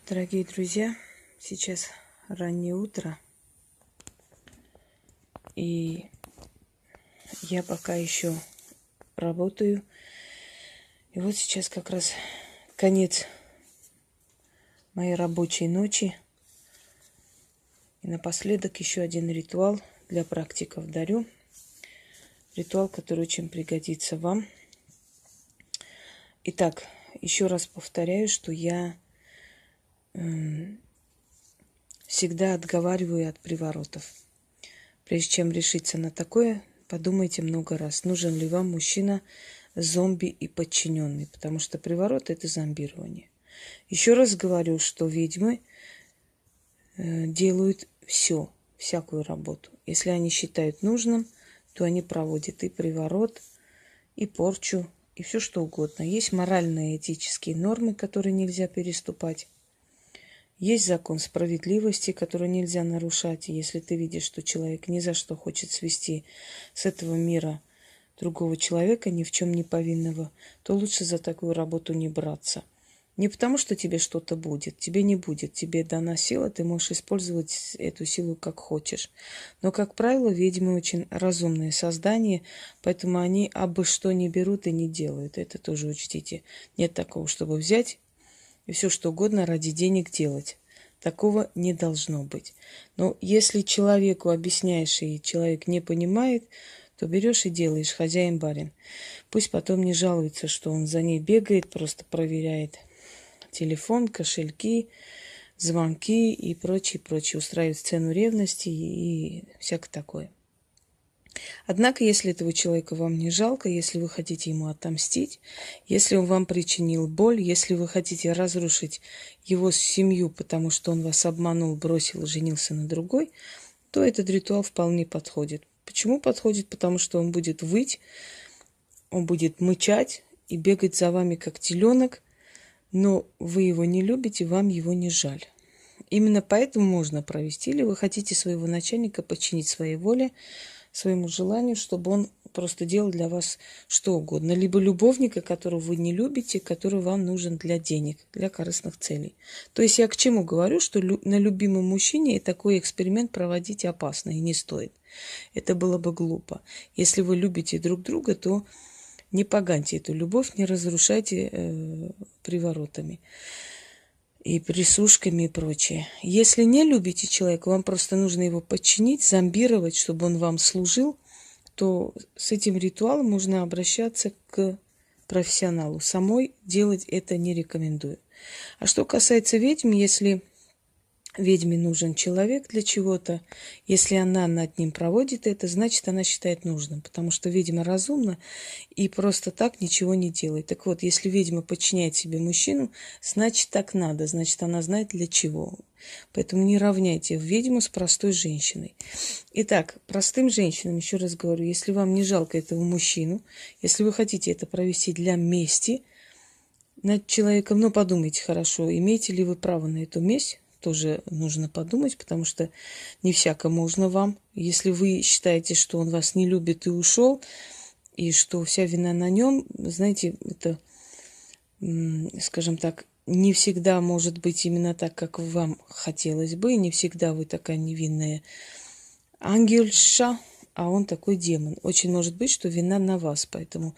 Дорогие друзья, сейчас раннее утро, и я пока еще работаю. И вот сейчас как раз конец моей рабочей ночи. И напоследок еще один ритуал для практиков дарю. Ритуал, который очень пригодится вам. Итак, еще раз повторяю, что я всегда отговариваю от приворотов. Прежде чем решиться на такое, подумайте много раз, нужен ли вам мужчина зомби и подчиненный, потому что приворот – это зомбирование. Еще раз говорю, что ведьмы делают все, всякую работу. Если они считают нужным, то они проводят и приворот, и порчу, и все что угодно. Есть моральные этические нормы, которые нельзя переступать. Есть закон справедливости, который нельзя нарушать. И если ты видишь, что человек ни за что хочет свести с этого мира другого человека, ни в чем не повинного, то лучше за такую работу не браться. Не потому, что тебе что-то будет. Тебе не будет. Тебе дана сила, ты можешь использовать эту силу как хочешь. Но, как правило, ведьмы очень разумные создания, поэтому они абы что не берут и не делают. Это тоже учтите. Нет такого, чтобы взять и все что угодно ради денег делать. Такого не должно быть. Но если человеку объясняешь, и человек не понимает, то берешь и делаешь, хозяин-барин. Пусть потом не жалуется, что он за ней бегает, просто проверяет телефон, кошельки, звонки и прочее, прочее. Устраивает сцену ревности и всякое такое. Однако, если этого человека вам не жалко, если вы хотите ему отомстить, если он вам причинил боль, если вы хотите разрушить его семью, потому что он вас обманул, бросил, женился на другой, то этот ритуал вполне подходит. Почему подходит? Потому что он будет выть, он будет мычать и бегать за вами, как теленок, но вы его не любите, вам его не жаль. Именно поэтому можно провести, или вы хотите своего начальника подчинить своей воле, своему желанию, чтобы он просто делал для вас что угодно. Либо любовника, которого вы не любите, который вам нужен для денег, для корыстных целей. То есть я к чему говорю, что на любимом мужчине такой эксперимент проводить опасно и не стоит. Это было бы глупо. Если вы любите друг друга, то не поганьте эту любовь, не разрушайте приворотами и присушками и прочее. Если не любите человека, вам просто нужно его подчинить, зомбировать, чтобы он вам служил, то с этим ритуалом можно обращаться к профессионалу. Самой делать это не рекомендую. А что касается ведьм, если ведьме нужен человек для чего-то, если она над ним проводит это, значит, она считает нужным, потому что ведьма разумна и просто так ничего не делает. Так вот, если ведьма подчиняет себе мужчину, значит, так надо, значит, она знает для чего. Поэтому не равняйте ведьму с простой женщиной. Итак, простым женщинам, еще раз говорю, если вам не жалко этого мужчину, если вы хотите это провести для мести над человеком, ну, подумайте хорошо, имеете ли вы право на эту месть, тоже нужно подумать, потому что не всяко можно вам. Если вы считаете, что он вас не любит и ушел, и что вся вина на нем, знаете, это, скажем так, не всегда может быть именно так, как вам хотелось бы, и не всегда вы такая невинная ангельша, а он такой демон. Очень может быть, что вина на вас, поэтому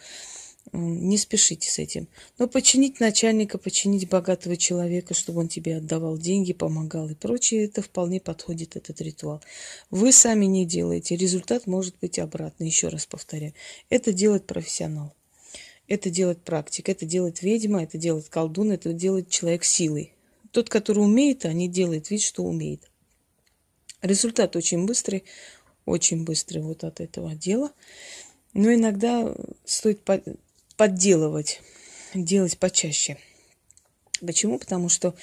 не спешите с этим. Но подчинить начальника, подчинить богатого человека, чтобы он тебе отдавал деньги, помогал и прочее, это вполне подходит, этот ритуал. Вы сами не делаете. Результат может быть обратный. Еще раз повторяю. Это делает профессионал. Это делает практик. Это делает ведьма, это делает колдун, это делает человек силой. Тот, который умеет, а не делает вид, что умеет. Результат очень быстрый вот от этого дела. Но иногда стоит подделывать, делать почаще. Почему? Потому что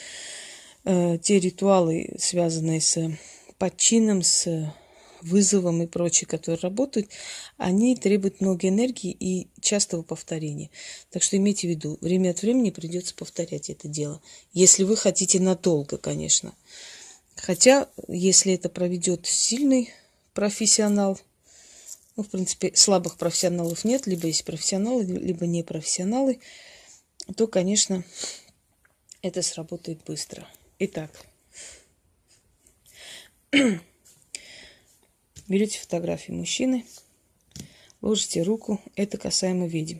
те ритуалы, связанные с подчином, с вызовом и прочее, которые работают, они требуют много энергии и частого повторения. Так что имейте в виду, время от времени придется повторять это дело. Если вы хотите надолго, конечно. Хотя, если это проведет сильный профессионал, ну, в принципе, слабых профессионалов нет, либо есть профессионалы, либо не профессионалы, то, конечно, это сработает быстро. Итак, берете фотографии мужчины, ложите руку, это касаемо ведьм.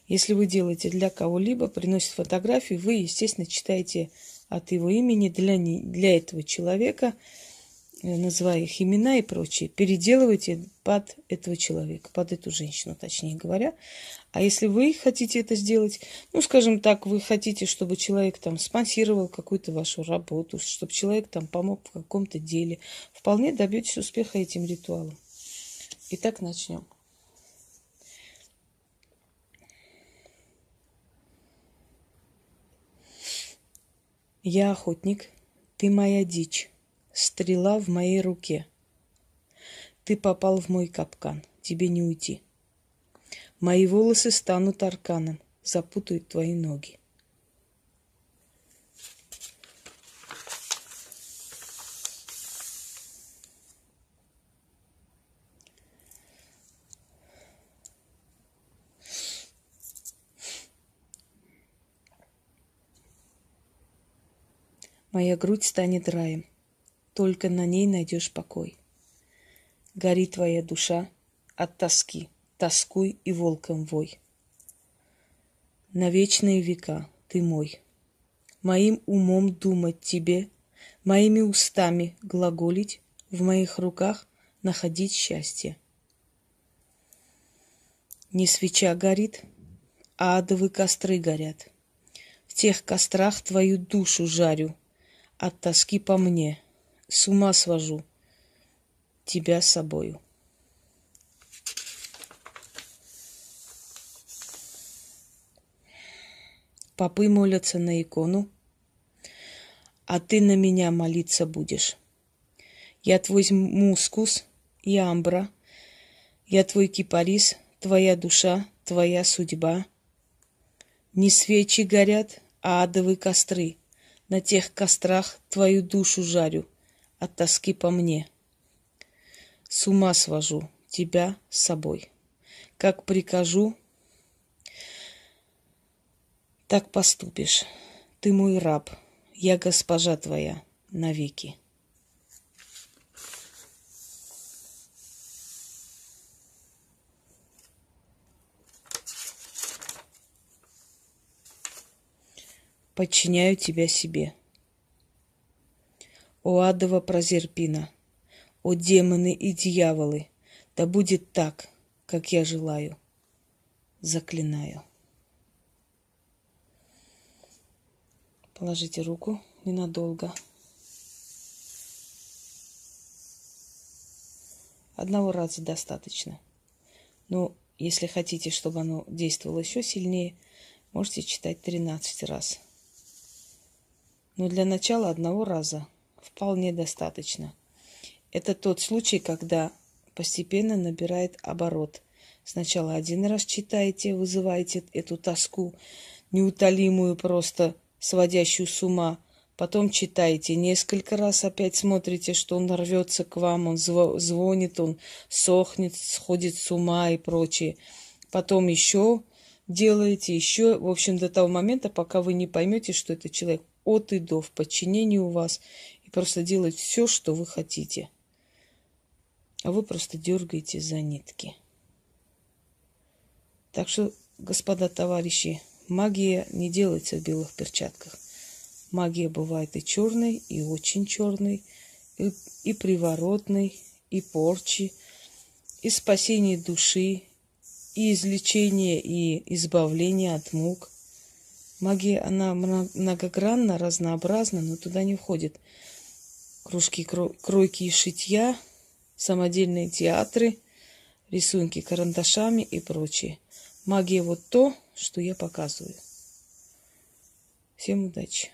Если вы делаете для кого-либо, приносит фотографию, вы, естественно, читаете от его имени для этого человека, называя их имена и прочее, переделывайте под этого человека, под эту женщину, точнее говоря. А если вы хотите это сделать, ну, скажем так, вы хотите, чтобы человек там спонсировал какую-то вашу работу, чтобы человек там помог в каком-то деле, вполне добьетесь успеха этим ритуалом. Итак, начнем. Я охотник, ты моя дичь, стрела в моей руке. Ты попал в мой капкан, тебе не уйти. Мои волосы станут арканом, запутают твои ноги. Моя грудь станет раем, только на ней найдешь покой. Гори твоя душа от тоски, тоскуй и волком вой. На вечные века ты мой. Моим умом думать тебе, моими устами глаголить, в моих руках находить счастье. Не свеча горит, а адовые костры горят. В тех кострах твою душу жарю, от тоски по мне, с ума свожу тебя с собою. Попы молятся на икону, а ты на меня молиться будешь. Я твой мускус и амбра, я твой кипарис, твоя душа, твоя судьба. Не свечи горят, а адовые костры. На тех кострах твою душу жарю, от тоски по мне. С ума свожу тебя с собой. Как прикажу, так поступишь. Ты мой раб, я госпожа твоя навеки. Подчиняю тебя себе. О адова Прозерпина, о демоны и дьяволы, да будет так, как я желаю. Заклинаю. Положите руку ненадолго. Одного раза достаточно. Но если хотите, чтобы оно действовало еще сильнее, можете читать 13 раз. Но для начала одного раза вполне достаточно. Это тот случай, когда постепенно набирает оборот. Сначала один раз читаете, вызываете эту тоску, неутолимую, просто сводящую с ума. Потом читаете несколько раз, опять смотрите, что он рвется к вам, он звонит, он сохнет, сходит с ума и прочее. Потом еще делаете, еще, в общем, до того момента, пока вы не поймете, что это человек от и до в подчинении у вас, и просто делает все, что вы хотите. А вы просто дергаете за нитки. Так что, господа товарищи, магия не делается в белых перчатках. Магия бывает и черной, и очень черной, и приворотной, и порчи, и спасение души, и излечение, и избавление от мук. Магия, она многогранна, разнообразна, но туда не входит кружки, кройки и шитья, самодельные театры, рисунки карандашами и прочее. Магия вот то, что я показываю. Всем удачи!